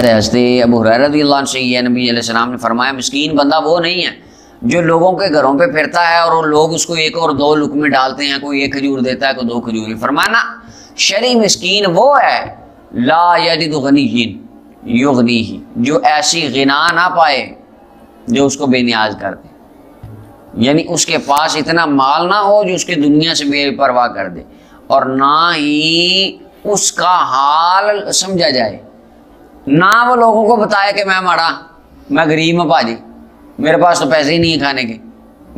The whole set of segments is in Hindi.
हज़रत अबू हुरैरा रज़ियल्लाहु अन्हु से ये नबी अलैहिस्सलाम ने फरमाया, मिस्कीन बंदा वो नहीं है जो लोगों के घरों पे फिरता है और लोग उसको एक और दो लुक़मे डालते हैं, कोई एक खजूर देता है, कोई दो खजूर। फरमाना शरई मिस्कीन वो है ला यजिदु गनिय्यन युग़नीही, जो ऐसी गिना ना पाए जो उसको बेनियाज कर दे, यानी उसके पास इतना माल ना हो जो उसके दुनिया से बेपरवाह कर दे, और ना ही उसका हाल समझा जाए, ना वो लोगों को बताए कि मैं माड़ा, मैं गरीब हूँ भाजी, मेरे पास तो पैसे ही नहीं है खाने के,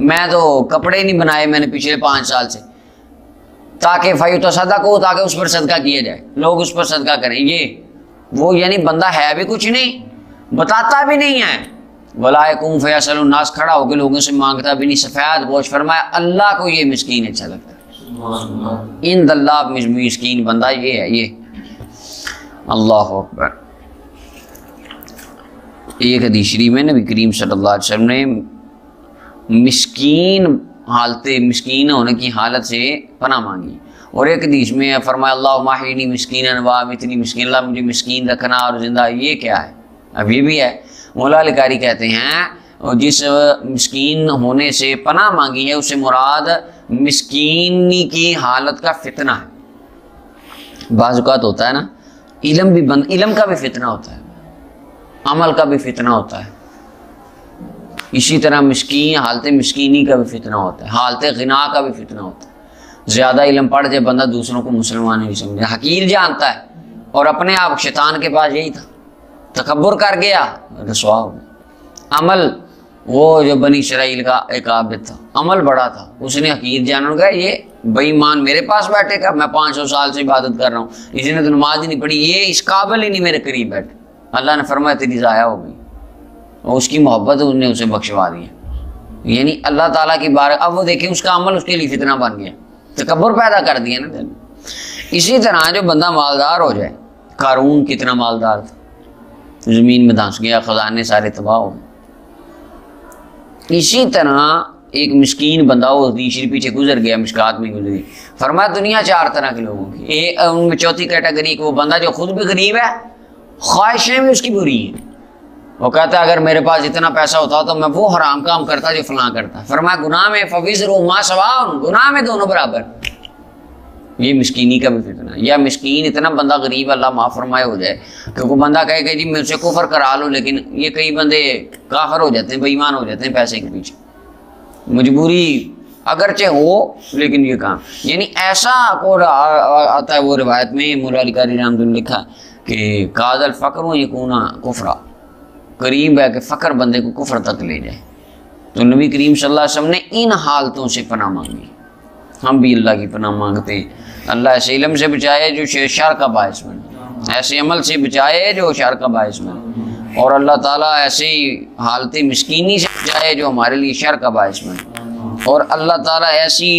मैं तो कपड़े ही नहीं बनाए मैंने पिछले 5 साल से, ताकि फ़यु तो सदका को, ताकि उस पर सदका किया जाए, लोग उस पर सदका करें। ये वो यानी बंदा है भी कुछ नहीं, बताता भी नहीं है। वलायकुम फयसलुन नास, खड़ा होकर लोगों से मांगता भी नहीं, सफ़ेद गोश। फरमाया अल्लाह को ये मिस्कीन अच्छा लगता है। इन दल्लाह मिस्कीन बंदा ये है। ये अल्लाह अकबर। एक हदीस शरीफ में नबी करीम सल्लल्लाहु अलैहि वसल्लम ने मिस्कीन होने की हालत से पनाह मांगी, और एक हदीस में फरमाया अल्लाहुम्मा अहयिनी मिस्कीनन व अमीतनी मिस्कीन, अल्लाह मुझे मिस्कीन रखना और जिंदा। ये क्या है? अब ये भी है। मौला अली कारी कहते हैं जिस मिस्कीन होने से पनाह मांगी है उससे मुराद मिस्कीनी की हालत का फितना है। बाज़ औक़ात होता है ना, इल्म का भी फितना होता है, अमल का भी फितना होता है, इसी तरह हालत मिस्कीनी का भी फितना होता है, हालत गिना का भी फितना होता है। ज़्यादा इल्म पढ़ जाए बंदा दूसरों को मुसलमान नहीं समझे, हकीर जानता है, और अपने आप शैतान के पास यही था, तकब्बुर कर गया, रसवा हो गया। अमल वो जो बनी इसराइल का एक आबिद था, अमल बड़ा था, उसने हकीर जान गया ये बेईमान मेरे पास बैठेगा, मैं 500 साल से इबादत कर रहा हूँ, इसने तो नमाज ही नहीं पढ़ी, ये इस काबिल ही नहीं मेरे करीब बैठे। अल्लाह ने फरमाया तेरी ज़ाया हो गई, और उसकी मोहब्बत उसने उसे बख्शवा दिया। यानी अल्लाह ताला की बार। अब वो देखें उसका अमल उसके लिए फितना बन गया, तकब्बुर पैदा कर दिया ना दिल। इसी तरह जो बंदा मालदार हो जाए, कारून कितना मालदार था, ज़मीन में धंस गया, ख़जाने सारे तबाह हो गए। इसी तरह एक मिस्कीन बंदा वो तीसरी पीछे गुजर गया, मिशकात में गुजरी। फरमाया दुनिया 4 तरह के लोगों की, उनमें चौथी कैटेगरी वो बंदा जो खुद भी गरीब है, ख्वाहिशें भी उसकी बुरी हैं। वो कहता है अगर मेरे पास इतना पैसा होता तो मैं वो हराम काम करता जो फलां करता। फरमाया गुनाह में फविज़्रु मा सवाउन, गुनाह में दोनों बराबर। ये मिस्कीनी का भी फितना। या मिस्कीन इतना बंदा गरीब अल्लाह माफ़ फरमाए हो जाए, क्योंकि बंदा कहे कि जी मुझसे कुफर करा लो, लेकिन ये कई बंदे काफिर हो जाते हैं, बेईमान हो जाते हैं पैसे के पीछे, मजबूरी अगरचे हो लेकिन ये काम। यानी ऐसा को आता है वो रिवायत में, मौला अली कारी रहमतुल्लाह ने लिखा कि कादल फ़क्र यकूना कुफरा, करीब है कि फ़क्र बंदे को कुफर तक ले जाए। तो नबी करीम सल्लल्लाहु अलैहि वसल्लम ने इन हालतों से पनाह मांगी। हम भी अल्लाह की पनाह मांगते हैं, अल्लाह ऐसे इल्म से बचाए जो शर का बायस बने, ऐसे अमल से बचाए जो शर का बायस बने, और अल्लाह ताला ऐसी हालत मिस्कीनी से बचाए जो हमारे लिए शर का बायस बने, और अल्लाह ताला ऐसी